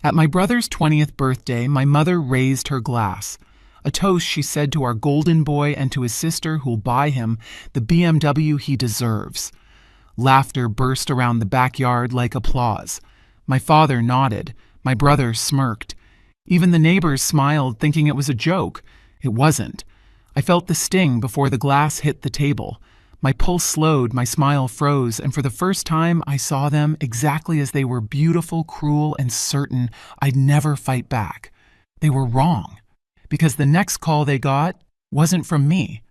At my brother's 20th birthday, my mother raised her glass. A toast, she said, to our golden boy and to his sister who'll buy him the BMW he deserves. Laughter burst around the backyard like applause. My father nodded. My brother smirked. Even the neighbors smiled, thinking it was a joke. It wasn't. I felt the sting before the glass hit the table. My pulse slowed, my smile froze, and for the first time I saw them exactly as they were, beautiful, cruel, and certain I'd never fight back. They were wrong, because the next call they got wasn't from me.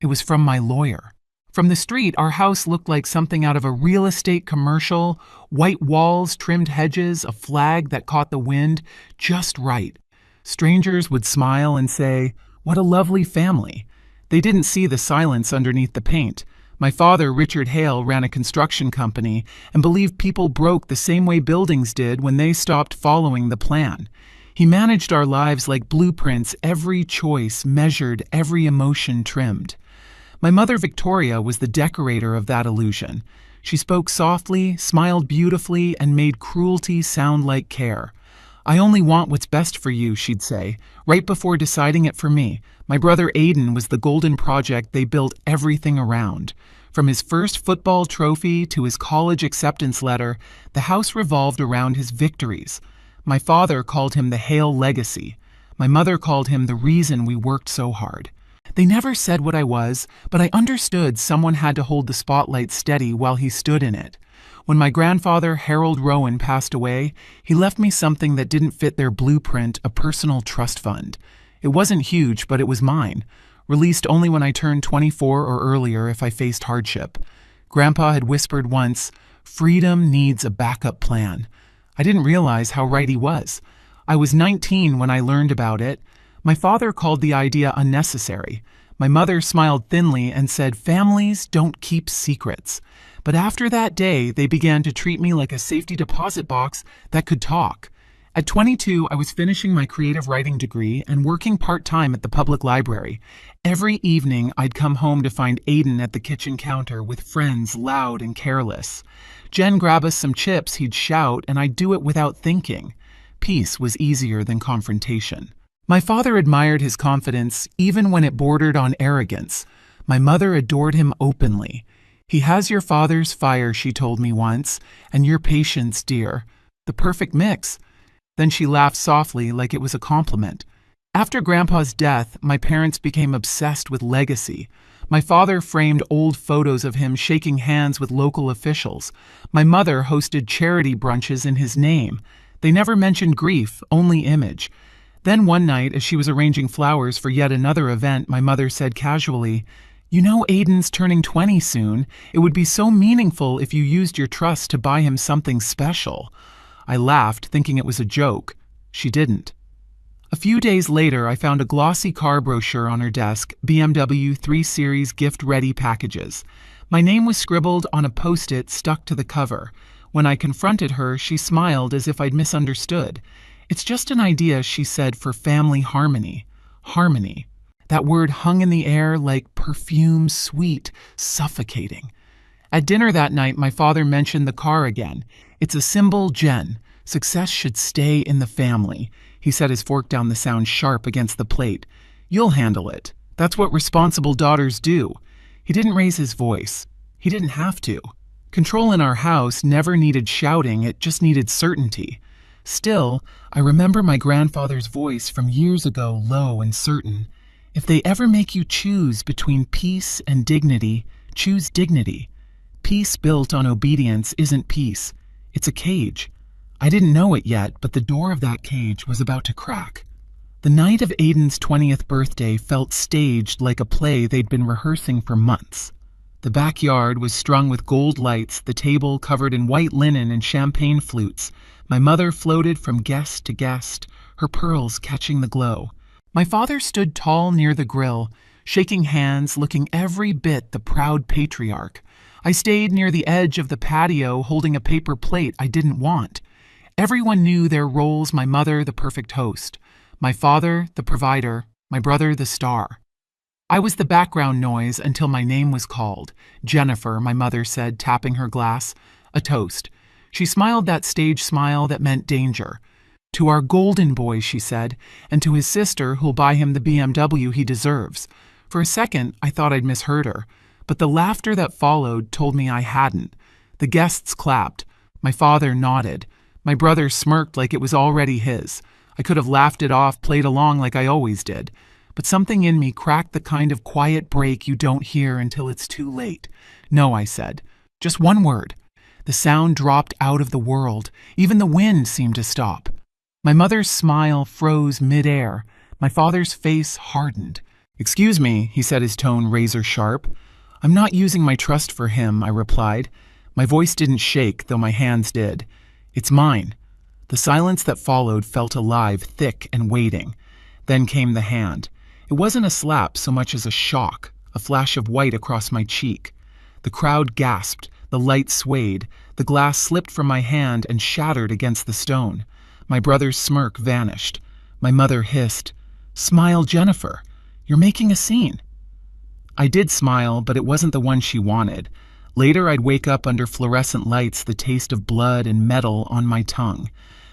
It was from my lawyer. From the street, our house looked like something out of a real estate commercial: white walls, trimmed hedges, a flag that caught the wind just right. Strangers would smile and say, "What a lovely family." They didn't see the silence underneath the paint. My father, Richard Hale, ran a construction company and believed people broke the same way buildings did when they stopped following the plan. He managed our lives like blueprints, every choice measured, every emotion trimmed. My mother, Victoria, was the decorator of that illusion. She spoke softly, smiled beautifully, and made cruelty sound like care. "I only want what's best for you," she'd say, right before deciding it for me. My brother Aidan was the golden project they built everything around. From his first football trophy to his college acceptance letter, the house revolved around his victories. My father called him the Hale legacy. My mother called him the reason we worked so hard. They never said what I was, but I understood someone had to hold the spotlight steady while he stood in it. When my grandfather, Harold Rowan, passed away, he left me something that didn't fit their blueprint: a personal trust fund. It wasn't huge, but it was mine, released only when I turned 24 or earlier if I faced hardship. Grandpa had whispered once, "Freedom needs a backup plan." I didn't realize how right he was. I was 19 when I learned about it. My father called the idea unnecessary. My mother smiled thinly and said, "Families don't keep secrets." But after that day, they began to treat me like a safety deposit box that could talk. At 22, I was finishing my creative writing degree and working part-time at the public library. Every evening, I'd come home to find Aidan at the kitchen counter with friends, loud and careless. "Jen, grab us some chips," he'd shout, and I'd do it without thinking. Peace was easier than confrontation. My father admired his confidence, even when it bordered on arrogance. My mother adored him openly. "He has your father's fire," she told me once, "and your patience, dear. The perfect mix." Then she laughed softly like it was a compliment. After Grandpa's death, my parents became obsessed with legacy. My father framed old photos of him shaking hands with local officials. My mother hosted charity brunches in his name. They never mentioned grief, only image. Then one night, as she was arranging flowers for yet another event, my mother said casually, "You know Aidan's turning 20 soon. It would be so meaningful if you used your trust to buy him something special." I laughed, thinking it was a joke. She didn't. A few days later, I found a glossy car brochure on her desk, BMW 3 Series gift-ready packages. My name was scribbled on a post-it stuck to the cover. When I confronted her, she smiled as if I'd misunderstood. "It's just an idea," she said, "for family harmony." Harmony. That word hung in the air like perfume, sweet, suffocating. At dinner that night, my father mentioned the car again. "It's a symbol, Jen. Success should stay in the family." He set his fork down, the sound sharp against the plate. "You'll handle it. That's what responsible daughters do." He didn't raise his voice. He didn't have to. Control in our house never needed shouting, it just needed certainty. Still, I remember my grandfather's voice from years ago, low and certain. "If they ever make you choose between peace and dignity, choose dignity. Peace built on obedience isn't peace. It's a cage." I didn't know it yet, but the door of that cage was about to crack. The night of Aidan's 20th birthday felt staged like a play they'd been rehearsing for months. The backyard was strung with gold lights, the table covered in white linen and champagne flutes. My mother floated from guest to guest, her pearls catching the glow. My father stood tall near the grill, shaking hands, looking every bit the proud patriarch. I stayed near the edge of the patio, holding a paper plate I didn't want. Everyone knew their roles: my mother, the perfect host; my father, the provider; my brother, the star. I was the background noise until my name was called. "Jennifer," my mother said, tapping her glass. A toast. She smiled that stage smile that meant danger. "To our golden boy," she said, "and to his sister who'll buy him the BMW he deserves." For a second, I thought I'd misheard her, but the laughter that followed told me I hadn't. The guests clapped. My father nodded. My brother smirked like it was already his. I could have laughed it off, played along like I always did. But something in me cracked the kind of quiet break you don't hear until it's too late. "No," I said. "Just one word." The sound dropped out of the world. Even the wind seemed to stop. My mother's smile froze midair. My father's face hardened. "Excuse me," he said, his tone razor sharp. "I'm not using my trust for him," I replied. My voice didn't shake, though my hands did. "It's mine." The silence that followed felt alive, thick and waiting. Then came the hand. It wasn't a slap so much as a shock, a flash of white across my cheek. The crowd gasped, the light swayed, the glass slipped from my hand and shattered against the stone. My brother's smirk vanished. My mother hissed, "Smile, Jennifer. You're making a scene." I did smile, but it wasn't the one she wanted. Later, I'd wake up under fluorescent lights, the taste of blood and metal on my tongue.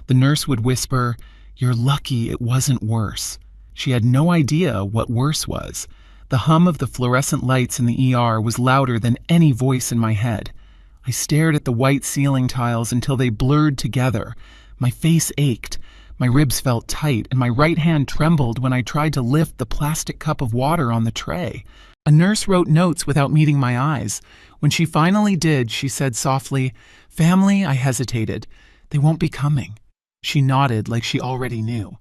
The nurse would whisper, "You're lucky it wasn't worse." She had no idea what worse was. The hum of the fluorescent lights in the ER was louder than any voice in my head. I stared at the white ceiling tiles until they blurred together. My face ached. My ribs felt tight, and my right hand trembled when I tried to lift the plastic cup of water on the tray. A nurse wrote notes without meeting my eyes. When she finally did, she said softly, "Family," I hesitated. "They won't be coming." She nodded like she already knew.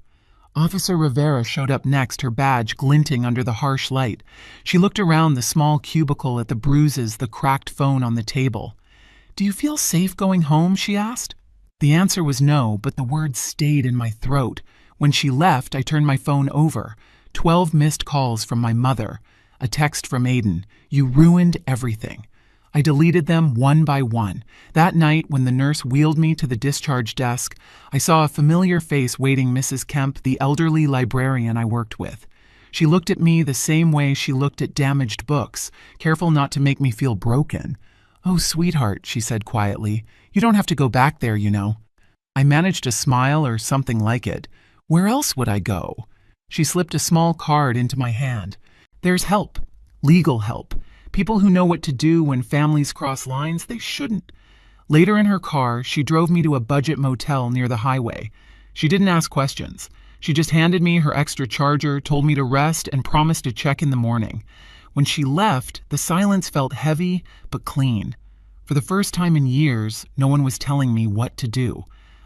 Officer Rivera showed up next, her badge glinting under the harsh light. She looked around the small cubicle at the bruises, the cracked phone on the table. "Do you feel safe going home?" she asked. The answer was no, but the words stayed in my throat. When she left, I turned my phone over. 12 missed calls from my mother. A text from Aiden, "You ruined everything." I deleted them one by one. That night, when the nurse wheeled me to the discharge desk, I saw a familiar face waiting, Mrs. Kemp, the elderly librarian I worked with. She looked at me the same way she looked at damaged books, careful not to make me feel broken. "Oh, sweetheart," she said quietly, "you don't have to go back there, you know." I managed a smile or something like it. Where else would I go? She slipped a small card into my hand. "There's help. Legal help. People who know what to do when families cross lines they shouldn't." Later in her car, she drove me to a budget motel near the highway. She didn't ask questions. She just handed me her extra charger, told me to rest, and promised to check in the morning. When she left, the silence felt heavy but clean. For the first time in years, no one was telling me what to do.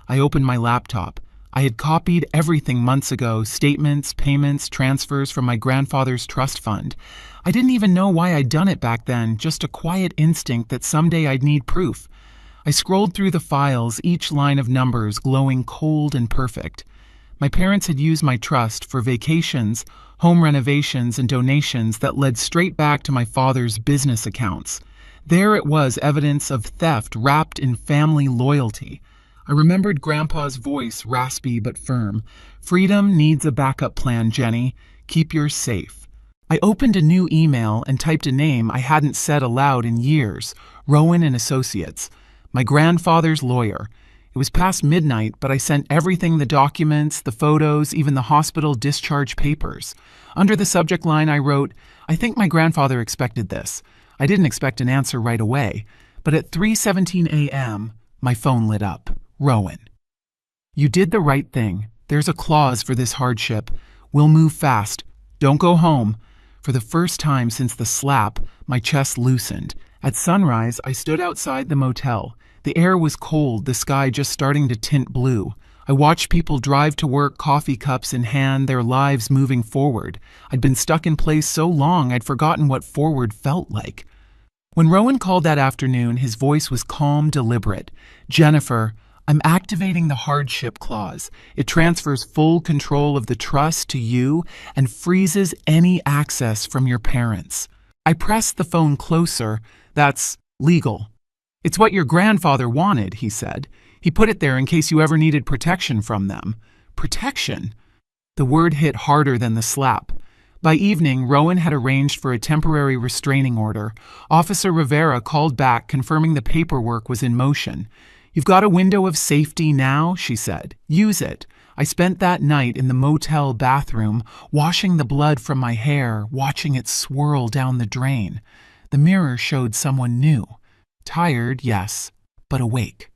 I opened my laptop. I had copied everything months ago, statements, payments, transfers from my grandfather's trust fund. I didn't even know why I'd done it back then, just a quiet instinct that someday I'd need proof. I scrolled through the files, each line of numbers glowing cold and perfect. My parents had used my trust for vacations, home renovations, and donations that led straight back to my father's business accounts. There it was, evidence of theft wrapped in family loyalty. I remembered Grandpa's voice, raspy but firm. "Freedom needs a backup plan, Jenny. Keep yours safe." I opened a new email and typed a name I hadn't said aloud in years, Rowan and Associates, my grandfather's lawyer. It was past midnight, but I sent everything, the documents, the photos, even the hospital discharge papers. Under the subject line, I wrote, "I think my grandfather expected this." I didn't expect an answer right away, but at 3:17 a.m., my phone lit up. Rowan. "You did the right thing. There's a clause for this hardship. We'll move fast. Don't go home." For the first time since the slap, my chest loosened. At sunrise, I stood outside the motel. The air was cold, the sky just starting to tint blue. I watched people drive to work, coffee cups in hand, their lives moving forward. I'd been stuck in place so long I'd forgotten what forward felt like. When Rowan called that afternoon, his voice was calm, deliberate. "Jennifer, I'm activating the hardship clause. It transfers full control of the trust to you and freezes any access from your parents." I pressed the phone closer. "That's legal." "It's what your grandfather wanted," he said. "He put it there in case you ever needed protection from them." Protection? The word hit harder than the slap. By evening, Rowan had arranged for a temporary restraining order. Officer Rivera called back confirming the paperwork was in motion. "You've got a window of safety now," she said. "Use it. I spent that night in the motel bathroom, washing the blood from my hair, watching it swirl down the drain. The mirror showed someone new. Tired, yes, but awake."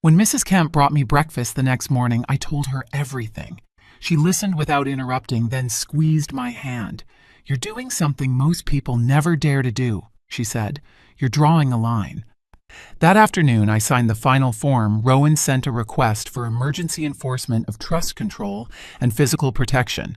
When Mrs. Kemp brought me breakfast the next morning, I told her everything. She listened without interrupting, then squeezed my hand. "You're doing something most people never dare to do," she said. "You're drawing a line." That afternoon, I signed the final form. Rowan sent a request for emergency enforcement of trust control and physical protection.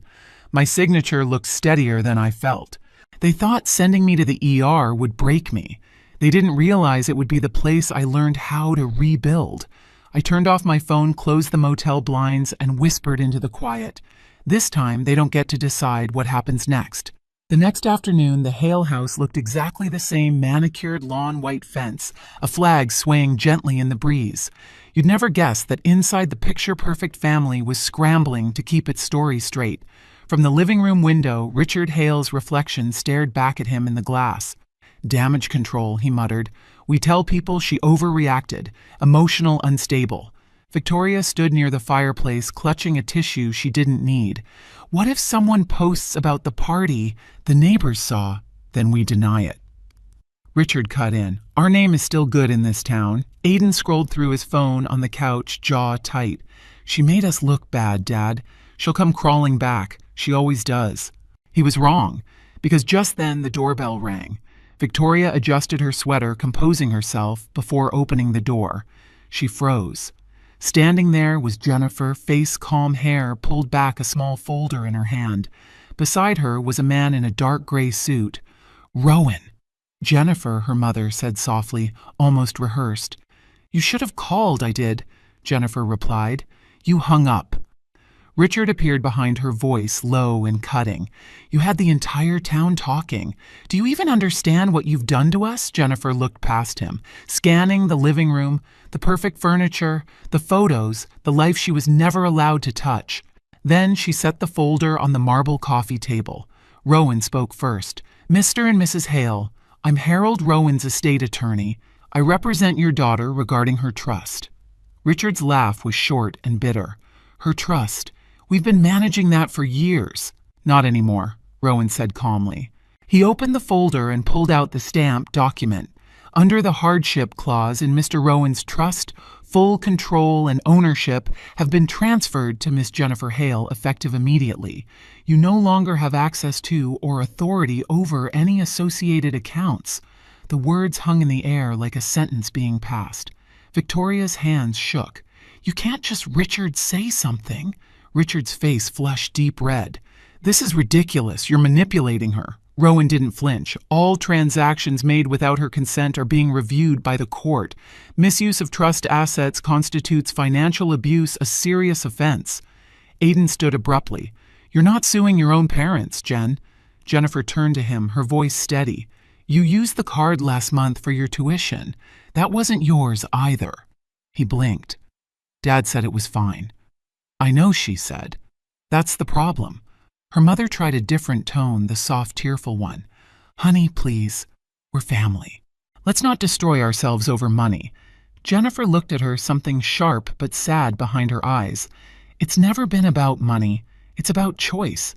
My signature looked steadier than I felt. They thought sending me to the ER would break me. They didn't realize it would be the place I learned how to rebuild. I turned off my phone, closed the motel blinds, and whispered into the quiet. This time, they don't get to decide what happens next. The next afternoon, the Hale house looked exactly the same: manicured lawn white fence, a flag swaying gently in the breeze. You'd never guess that inside the picture-perfect family was scrambling to keep its story straight. From the living room window, Richard Hale's reflection stared back at him in the glass. "Damage control," he muttered. "We tell people she overreacted, emotional, unstable." Victoria stood near the fireplace, clutching a tissue she didn't need. "What if someone posts about the party the neighbors saw? Then we deny it." Richard cut in. "Our name is still good in this town." Aidan scrolled through his phone on the couch, jaw tight. "She made us look bad, Dad. She'll come crawling back. She always does." He was wrong, because just then the doorbell rang. Victoria adjusted her sweater, composing herself before opening the door. She froze. Standing there was Jennifer, face calm, hair pulled back, a small folder in her hand. Beside her was a man in a dark gray suit. "Rowan." "Jennifer," her mother said softly, almost rehearsed. "You should have called." "I did," Jennifer replied. "You hung up." Richard appeared behind her, voice low and cutting. "You had the entire town talking. Do you even understand what you've done to us?" Jennifer looked past him, scanning the living room, the perfect furniture, the photos, the life she was never allowed to touch. Then she set the folder on the marble coffee table. Rowan spoke first. "Mr. and Mrs. Hale, I'm Harold Rowan's estate attorney. I represent your daughter regarding her trust." Richard's laugh was short and bitter. "Her trust. We've been managing that for years." "Not anymore," Rowan said calmly. He opened the folder and pulled out the stamped document. Under the hardship clause in Mr. Rowan's trust, full control and ownership have been transferred to Miss Jennifer Hale, effective immediately. You no longer have access to or authority over any associated accounts. The words hung in the air like a sentence being passed. Victoria's hands shook. "You can't just Richard say something." Richard's face flushed deep red. "This is ridiculous. You're manipulating her." Rowan didn't flinch. "All transactions made without her consent are being reviewed by the court. Misuse of trust assets constitutes financial abuse, a serious offense." Aidan stood abruptly. "You're not suing your own parents, Jen." Jennifer turned to him, her voice steady. "You used the card last month for your tuition. That wasn't yours either." He blinked. "Dad said it was fine." "I know," she said. "That's the problem." Her mother tried a different tone, the soft, tearful one. "Honey, please. We're family. Let's not destroy ourselves over money." Jennifer looked at her, something sharp but sad behind her eyes. "It's never been about money. It's about choice.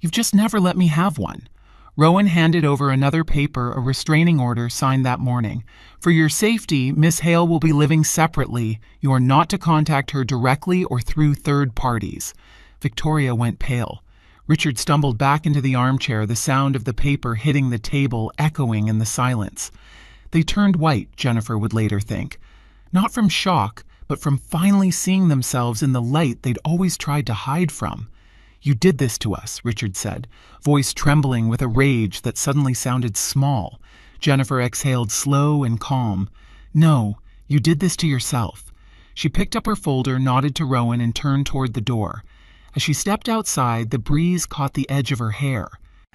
You've just never let me have one." Rowan handed over another paper, a restraining order signed that morning. "For your safety, Miss Hale will be living separately. You are not to contact her directly or through third parties." Victoria went pale. Richard stumbled back into the armchair, the sound of the paper hitting the table echoing in the silence. They turned white, Jennifer would later think. Not from shock, but from finally seeing themselves in the light they'd always tried to hide from. "You did this to us," Richard said, voice trembling with a rage that suddenly sounded small. Jennifer exhaled, slow and calm. "No, you did this to yourself." She picked up her folder, nodded to Rowan, and turned toward the door. As she stepped outside, the breeze caught the edge of her hair.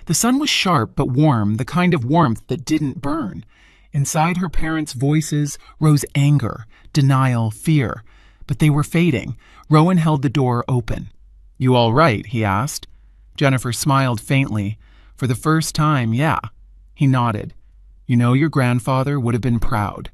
The sun was sharp but warm, the kind of warmth that didn't burn. Inside her parents' voices rose anger, denial, fear. But they were fading. Rowan held the door open. "You all right?" he asked. Jennifer smiled faintly. "For the first time, yeah." He nodded. "You know your grandfather would have been proud."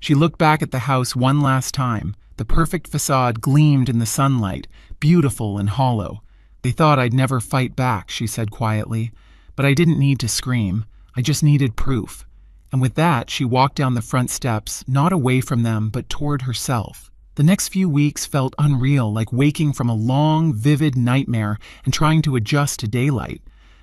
She looked back at the house one last time. The perfect facade gleamed in the sunlight, beautiful and hollow. They thought I'd never fight back, she said quietly. But I didn't need to scream. I just needed proof. And with that, she walked down the front steps, not away from them, but toward herself. The next few weeks felt unreal, like waking from a long, vivid nightmare and trying to adjust to daylight.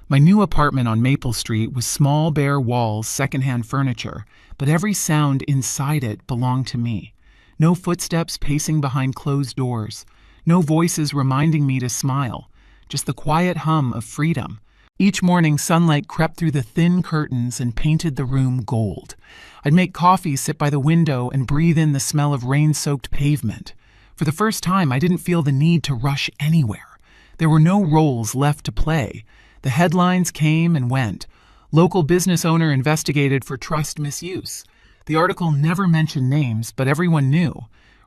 My new apartment on Maple Street was small, bare walls, secondhand furniture, but every sound inside it belonged to me. No footsteps pacing behind closed doors. No voices reminding me to smile. Just the quiet hum of freedom. Each morning, sunlight crept through the thin curtains and painted the room gold. I'd make coffee, sit by the window, and breathe in the smell of rain-soaked pavement. For the first time, I didn't feel the need to rush anywhere. There were no roles left to play. The headlines came and went. Local business owner investigated for trust misuse. The article never mentioned names, but everyone knew.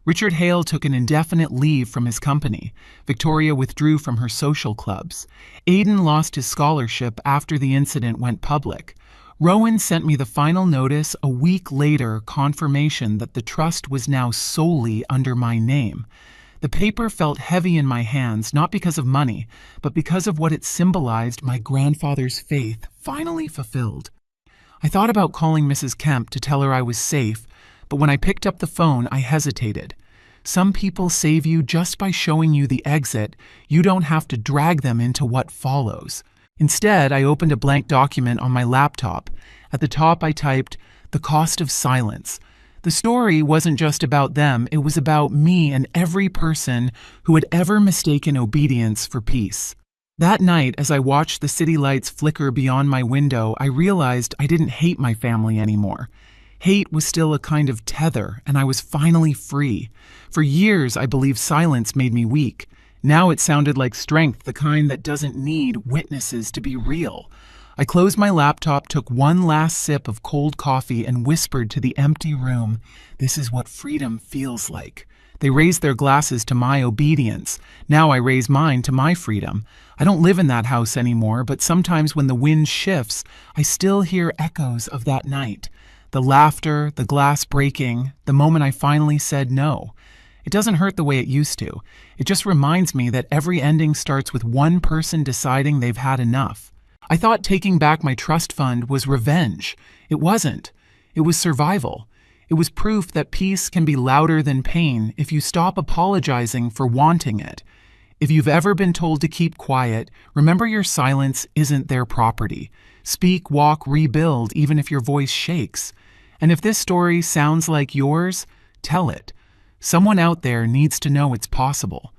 Richard Hale took an indefinite leave from his company. Victoria withdrew from her social clubs. Aidan lost his scholarship after the incident went public. Rowan sent me the final notice a week later, confirmation that the trust was now solely under my name. The paper felt heavy in my hands, not because of money, but because of what it symbolized: my grandfather's faith finally fulfilled. I thought about calling Mrs. Kemp to tell her I was safe, but when I picked up the phone, I hesitated. Some people save you just by showing you the exit. You don't have to drag them into what follows. Instead, I opened a blank document on my laptop. At the top, I typed, "The cost of silence." The story wasn't just about them, it was about me and every person who had ever mistaken obedience for peace. That night, as I watched the city lights flicker beyond my window, I realized I didn't hate my family anymore. Hate was still a kind of tether, and I was finally free. For years, I believed silence made me weak. Now it sounded like strength, the kind that doesn't need witnesses to be real. I closed my laptop, took one last sip of cold coffee, and whispered to the empty room, "This is what freedom feels like." They raised their glasses to my obedience. Now I raise mine to my freedom. I don't live in that house anymore, but sometimes when the wind shifts, I still hear echoes of that night. The laughter, the glass breaking, the moment I finally said no. It doesn't hurt the way it used to. It just reminds me that every ending starts with one person deciding they've had enough. I thought taking back my trust fund was revenge. It wasn't. It was survival. It was proof that peace can be louder than pain if you stop apologizing for wanting it. If you've ever been told to keep quiet, remember your silence isn't their property. Speak, walk, rebuild, even if your voice shakes. And if this story sounds like yours, tell it. Someone out there needs to know it's possible.